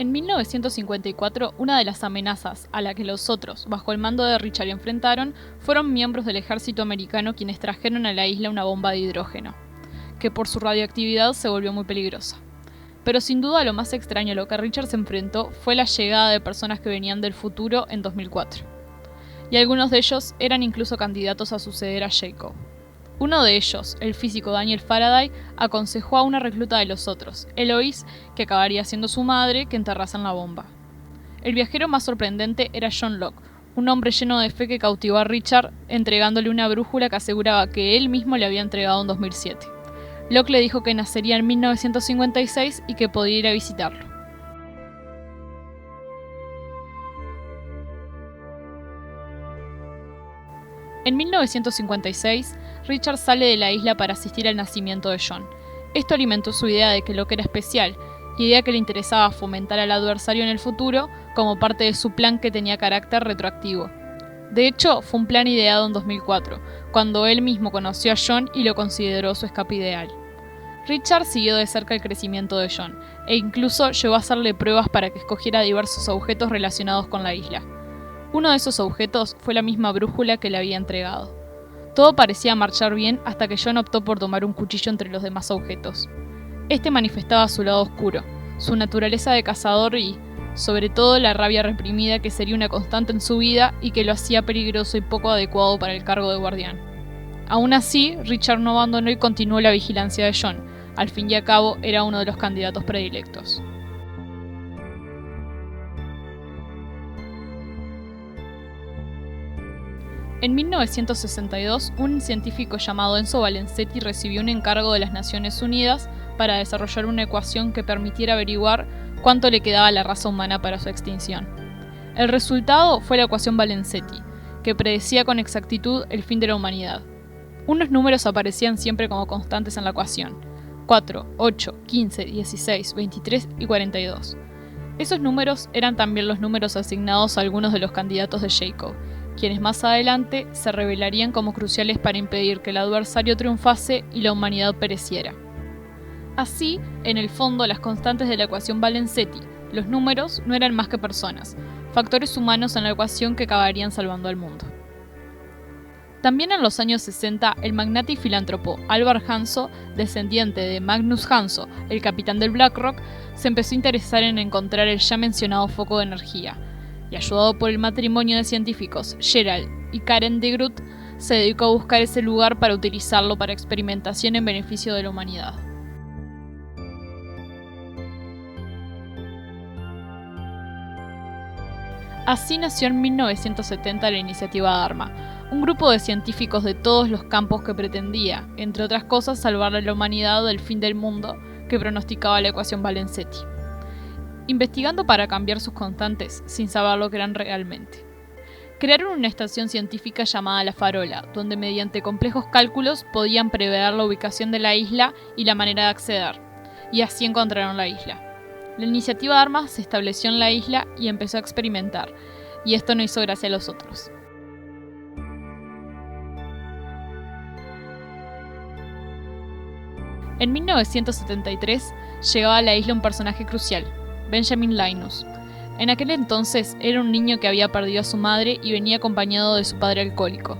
En 1954, una de las amenazas a la que los otros, bajo el mando de Richard, enfrentaron fueron miembros del ejército americano quienes trajeron a la isla una bomba de hidrógeno, que por su radioactividad se volvió muy peligrosa. Pero sin duda lo más extraño a lo que Richard se enfrentó fue la llegada de personas que venían del futuro en 2004. Y algunos de ellos eran incluso candidatos a suceder a Jacob. Uno de ellos, el físico Daniel Faraday, aconsejó a una recluta de los otros, Eloise, que acabaría siendo su madre, que enterrasen la bomba. El viajero más sorprendente era John Locke, un hombre lleno de fe que cautivó a Richard, entregándole una brújula que aseguraba que él mismo le había entregado en 2007. Locke le dijo que nacería en 1956 y que podía ir a visitarlo. En 1956, Richard sale de la isla para asistir al nacimiento de John. Esto alimentó su idea de que Locke era especial, idea que le interesaba fomentar al adversario en el futuro como parte de su plan que tenía carácter retroactivo. De hecho, fue un plan ideado en 2004, cuando él mismo conoció a John y lo consideró su escape ideal. Richard siguió de cerca el crecimiento de John, e incluso llegó a hacerle pruebas para que escogiera diversos objetos relacionados con la isla. Uno de esos objetos fue la misma brújula que le había entregado. Todo parecía marchar bien hasta que John optó por tomar un cuchillo entre los demás objetos. Este manifestaba su lado oscuro, su naturaleza de cazador y, sobre todo, la rabia reprimida que sería una constante en su vida y que lo hacía peligroso y poco adecuado para el cargo de guardián. Aún así, Richard no abandonó y continuó la vigilancia de John. Al fin y al cabo, era uno de los candidatos predilectos. En 1962, un científico llamado Enzo Valenzetti recibió un encargo de las Naciones Unidas para desarrollar una ecuación que permitiera averiguar cuánto le quedaba a la raza humana para su extinción. El resultado fue la ecuación Valenzetti, que predecía con exactitud el fin de la humanidad. Unos números aparecían siempre como constantes en la ecuación: 4, 8, 15, 16, 23 y 42. Esos números eran también los números asignados a algunos de los candidatos de Jacob, quienes más adelante se revelarían como cruciales para impedir que el adversario triunfase y la humanidad pereciera. Así, en el fondo, las constantes de la ecuación Valenzetti, los números, no eran más que personas, factores humanos en la ecuación que acabarían salvando al mundo. También en los años 60, el magnate y filántropo Albert Hanso, descendiente de Magnus Hanso, el capitán del BlackRock, se empezó a interesar en encontrar el ya mencionado foco de energía, y ayudado por el matrimonio de científicos Gerald y Karen de Groot, se dedicó a buscar ese lugar para utilizarlo para experimentación en beneficio de la humanidad. Así nació en 1970 la iniciativa Dharma, un grupo de científicos de todos los campos que pretendía, entre otras cosas, salvar a la humanidad del fin del mundo que pronosticaba la ecuación Valenzetti, investigando para cambiar sus constantes sin saber lo que eran realmente. Crearon una estación científica llamada La Farola, donde mediante complejos cálculos podían prever la ubicación de la isla y la manera de acceder, y así encontraron la isla. La iniciativa Dharma se estableció en la isla y empezó a experimentar, y esto no hizo gracia a los otros. En 1973 llegaba a la isla un personaje crucial, Benjamin Linus. En aquel entonces era un niño que había perdido a su madre y venía acompañado de su padre alcohólico.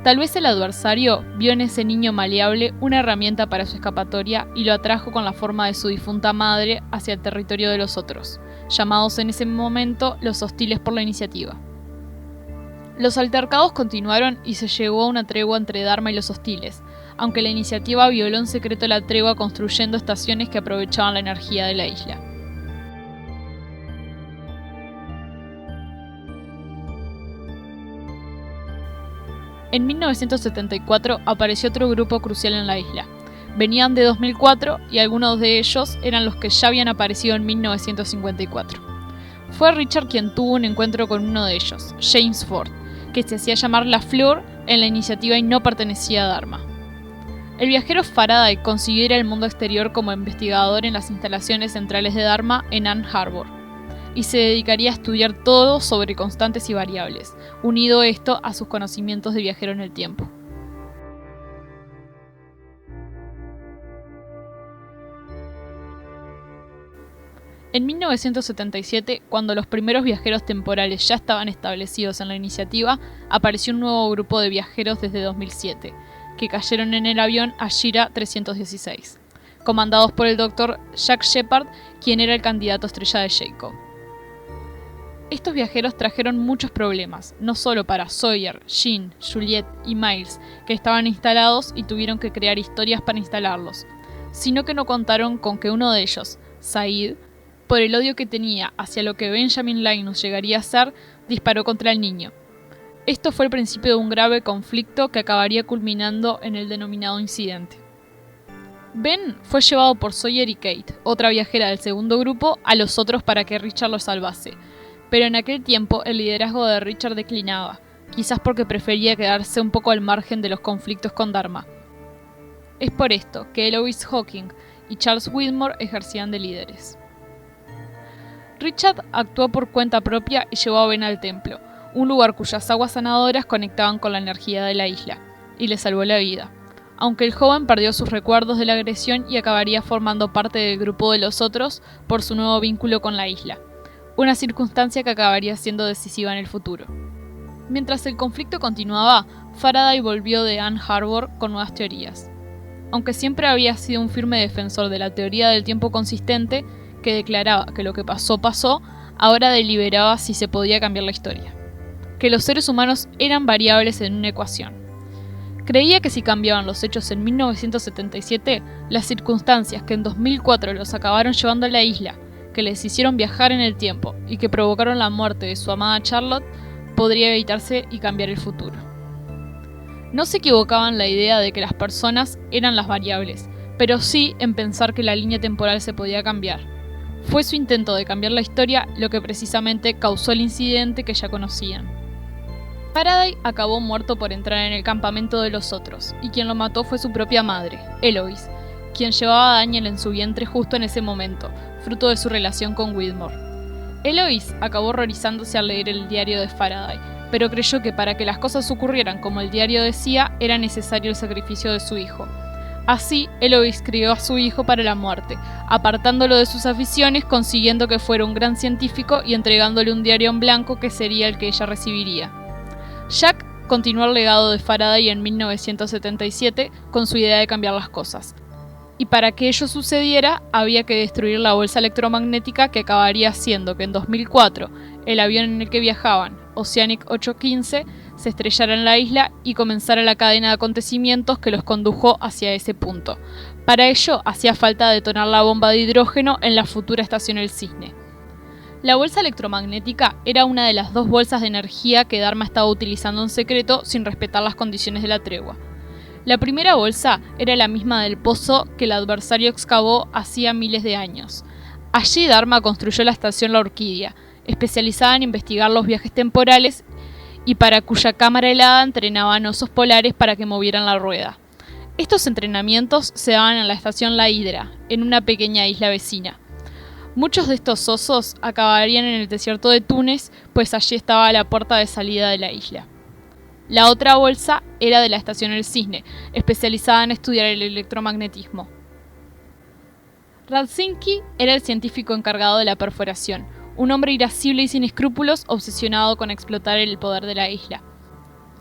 Tal vez el adversario vio en ese niño maleable una herramienta para su escapatoria y lo atrajo con la forma de su difunta madre hacia el territorio de los otros, llamados en ese momento los hostiles por la iniciativa. Los altercados continuaron y se llegó a una tregua entre Dharma y los hostiles, aunque la iniciativa violó en secreto la tregua construyendo estaciones que aprovechaban la energía de la isla. En 1974 apareció otro grupo crucial en la isla. Venían de 2004 y algunos de ellos eran los que ya habían aparecido en 1954. Fue Richard quien tuvo un encuentro con uno de ellos, James Ford, que se hacía llamar LaFleur en la iniciativa y no pertenecía a Dharma. El viajero Faraday consiguió ir al mundo exterior como investigador en las instalaciones centrales de Dharma en Ann Arbor, y se dedicaría a estudiar todo sobre constantes y variables, unido esto a sus conocimientos de viajero en el tiempo. En 1977, cuando los primeros viajeros temporales ya estaban establecidos en la iniciativa, apareció un nuevo grupo de viajeros desde 2007, que cayeron en el avión Ashira 316, comandados por el Dr. Jack Shepard, quien era el candidato estrella de Jacob. Estos viajeros trajeron muchos problemas, no solo para Sawyer, Jean, Juliet y Miles, que estaban instalados y tuvieron que crear historias para instalarlos, sino que no contaron con que uno de ellos, Said, por el odio que tenía hacia lo que Benjamin Linus llegaría a ser, disparó contra el niño. Esto fue el principio de un grave conflicto que acabaría culminando en el denominado incidente. Ben fue llevado por Sawyer y Kate, otra viajera del segundo grupo, a los otros para que Richard los salvase, pero en aquel tiempo el liderazgo de Richard declinaba, quizás porque prefería quedarse un poco al margen de los conflictos con Dharma. Es por esto que Eloise Hawking y Charles Widmore ejercían de líderes. Richard actuó por cuenta propia y llevó a Ben al templo, un lugar cuyas aguas sanadoras conectaban con la energía de la isla, y le salvó la vida, aunque el joven perdió sus recuerdos de la agresión y acabaría formando parte del grupo de los otros por su nuevo vínculo con la isla, una circunstancia que acabaría siendo decisiva en el futuro. Mientras el conflicto continuaba, Faraday volvió de Ann Arbor con nuevas teorías. Aunque siempre había sido un firme defensor de la teoría del tiempo consistente, que declaraba que lo que pasó, pasó, ahora deliberaba si se podía cambiar la historia. Que los seres humanos eran variables en una ecuación. Creía que si cambiaban los hechos en 1977, las circunstancias que en 2004 los acabaron llevando a la isla, que les hicieron viajar en el tiempo y que provocaron la muerte de su amada Charlotte, podría evitarse y cambiar el futuro. No se equivocaban en la idea de que las personas eran las variables, pero sí en pensar que la línea temporal se podía cambiar. Fue su intento de cambiar la historia lo que precisamente causó el incidente que ya conocían. Faraday acabó muerto por entrar en el campamento de los otros, y quien lo mató fue su propia madre, Eloise, quien llevaba a Daniel en su vientre justo en ese momento, fruto de su relación con Widmore. Eloise acabó horrorizándose al leer el diario de Faraday, pero creyó que para que las cosas ocurrieran como el diario decía, era necesario el sacrificio de su hijo. Así, Eloise crió a su hijo para la muerte, apartándolo de sus aficiones, consiguiendo que fuera un gran científico y entregándole un diario en blanco que sería el que ella recibiría. Jack continuó el legado de Faraday en 1977 con su idea de cambiar las cosas. Y para que ello sucediera, había que destruir la bolsa electromagnética que acabaría haciendo que en 2004 el avión en el que viajaban, Oceanic 815, se estrellara en la isla y comenzara la cadena de acontecimientos que los condujo hacia ese punto. Para ello, hacía falta detonar la bomba de hidrógeno en la futura estación El Cisne. La bolsa electromagnética era una de las dos bolsas de energía que Dharma estaba utilizando en secreto sin respetar las condiciones de la tregua. La primera bolsa era la misma del pozo que el adversario excavó hacía miles de años. Allí Dharma construyó la estación La Orquídea, especializada en investigar los viajes temporales y para cuya cámara helada entrenaban osos polares para que movieran la rueda. Estos entrenamientos se daban en la estación La Hidra, en una pequeña isla vecina. Muchos de estos osos acabarían en el desierto de Túnez, pues allí estaba la puerta de salida de la isla. La otra bolsa era de la estación El Cisne, especializada en estudiar el electromagnetismo. Radzinski era el científico encargado de la perforación, un hombre irascible y sin escrúpulos, obsesionado con explotar el poder de la isla.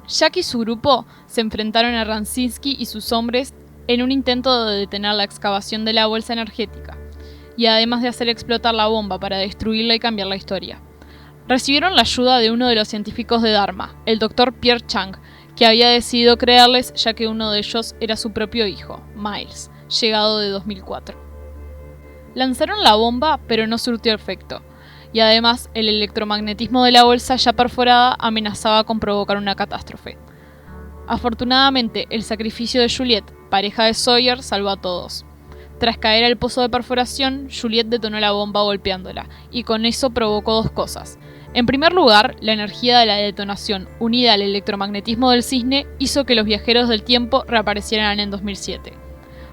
Jack y su grupo se enfrentaron a Radzinski y sus hombres en un intento de detener la excavación de la bolsa energética, y además de hacer explotar la bomba para destruirla y cambiar la historia. Recibieron la ayuda de uno de los científicos de Dharma, el Dr. Pierre Chang, que había decidido creerles ya que uno de ellos era su propio hijo, Miles, llegado de 2004. Lanzaron la bomba, pero no surtió efecto, y además el electromagnetismo de la bolsa ya perforada amenazaba con provocar una catástrofe. Afortunadamente, el sacrificio de Juliet, pareja de Sawyer, salvó a todos. Tras caer al pozo de perforación, Juliet detonó la bomba golpeándola, y con eso provocó dos cosas. En primer lugar, la energía de la detonación, unida al electromagnetismo del cisne, hizo que los viajeros del tiempo reaparecieran en 2007.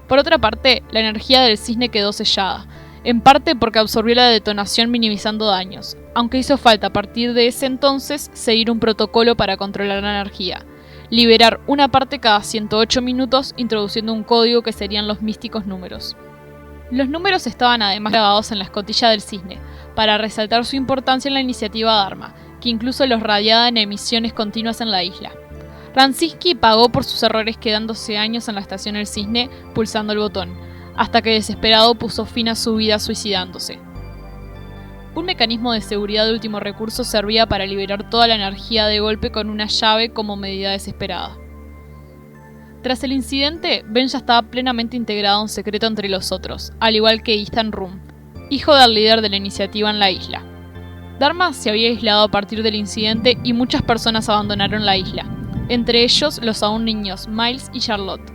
Por otra parte, la energía del cisne quedó sellada, en parte porque absorbió la detonación minimizando daños, aunque hizo falta a partir de ese entonces seguir un protocolo para controlar la energía. Liberar una parte cada 108 minutos introduciendo un código que serían los místicos números. Los números estaban además grabados en la escotilla del cisne, para resaltar su importancia en la iniciativa Dharma, que incluso los radiaba en emisiones continuas en la isla. Ranciski pagó por sus errores quedándose años en la estación El Cisne pulsando el botón, hasta que desesperado puso fin a su vida suicidándose. Un mecanismo de seguridad de último recurso servía para liberar toda la energía de golpe con una llave como medida desesperada. Tras el incidente, Ben ya estaba plenamente integrado en secreto entre los otros, al igual que Ethan Room, hijo del líder de la iniciativa en la isla. Dharma se había aislado a partir del incidente y muchas personas abandonaron la isla, entre ellos los aún niños Miles y Charlotte.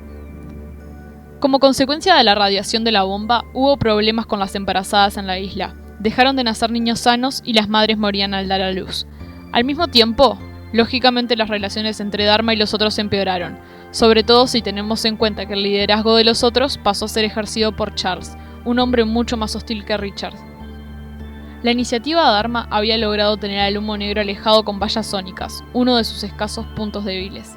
Como consecuencia de la radiación de la bomba, hubo problemas con las embarazadas en la isla. Dejaron de nacer niños sanos y las madres morían al dar a luz. Al mismo tiempo, lógicamente las relaciones entre Dharma y los otros empeoraron, sobre todo si tenemos en cuenta que el liderazgo de los otros pasó a ser ejercido por Charles, un hombre mucho más hostil que Richard. La iniciativa Dharma había logrado tener al humo negro alejado con vallas sónicas, uno de sus escasos puntos débiles.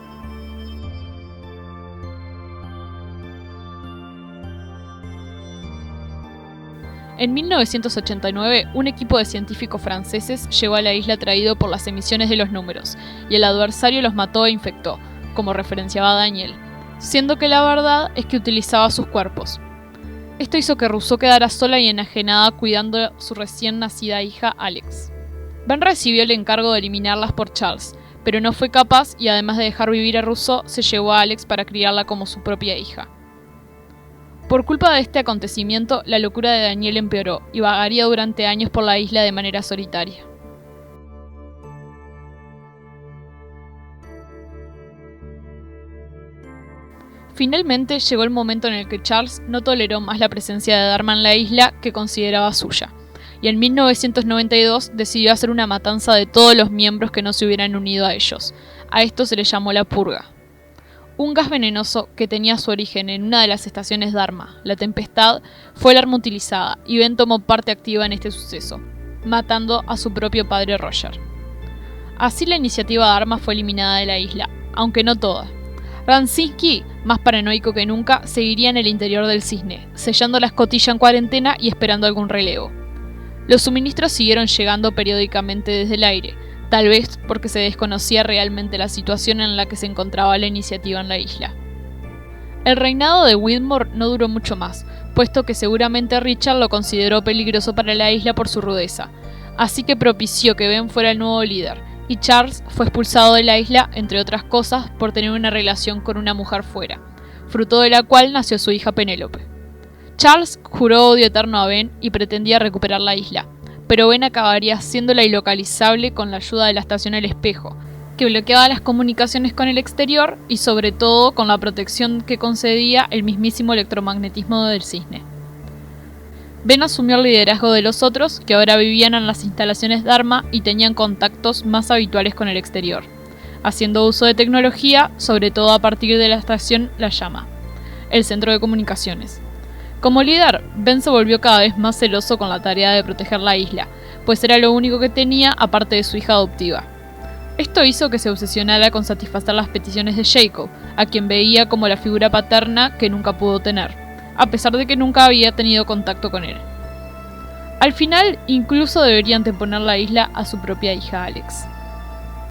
En 1989, un equipo de científicos franceses llegó a la isla atraído por las emisiones de los números, y el adversario los mató e infectó, como referenciaba Daniel, siendo que la verdad es que utilizaba sus cuerpos. Esto hizo que Rousseau quedara sola y enajenada cuidando a su recién nacida hija Alex. Ben recibió el encargo de eliminarlas por Charles, pero no fue capaz y además de dejar vivir a Rousseau, se llevó a Alex para criarla como su propia hija. Por culpa de este acontecimiento, la locura de Daniel empeoró y vagaría durante años por la isla de manera solitaria. Finalmente llegó el momento en el que Charles no toleró más la presencia de Dharma en la isla que consideraba suya, y en 1992 decidió hacer una matanza de todos los miembros que no se hubieran unido a ellos. A esto se le llamó la purga. Un gas venenoso que tenía su origen en una de las estaciones Dharma, la Tempestad, fue el arma utilizada, y Ben tomó parte activa en este suceso, matando a su propio padre Roger. Así la iniciativa Dharma fue eliminada de la isla, aunque no toda. Ranciski, más paranoico que nunca, seguiría en el interior del cisne, sellando la escotilla en cuarentena y esperando algún relevo. Los suministros siguieron llegando periódicamente desde el aire, tal vez porque se desconocía realmente la situación en la que se encontraba la iniciativa en la isla. El reinado de Whitmore no duró mucho más, puesto que seguramente Richard lo consideró peligroso para la isla por su rudeza, así que propició que Ben fuera el nuevo líder, y Charles fue expulsado de la isla, entre otras cosas, por tener una relación con una mujer fuera, fruto de la cual nació su hija Penélope. Charles juró odio eterno a Ben y pretendía recuperar la isla, pero Ben acabaría haciéndola ilocalizable con la ayuda de la estación El Espejo, que bloqueaba las comunicaciones con el exterior y sobre todo con la protección que concedía el mismísimo electromagnetismo del cisne. Ben asumió el liderazgo de los otros, que ahora vivían en las instalaciones Dharma y tenían contactos más habituales con el exterior, haciendo uso de tecnología, sobre todo a partir de la estación La Llama, el centro de comunicaciones. Como líder, Ben se volvió cada vez más celoso con la tarea de proteger la isla, pues era lo único que tenía aparte de su hija adoptiva. Esto hizo que se obsesionara con satisfacer las peticiones de Jacob, a quien veía como la figura paterna que nunca pudo tener, a pesar de que nunca había tenido contacto con él. Al final, incluso debería anteponer la isla a su propia hija Alex.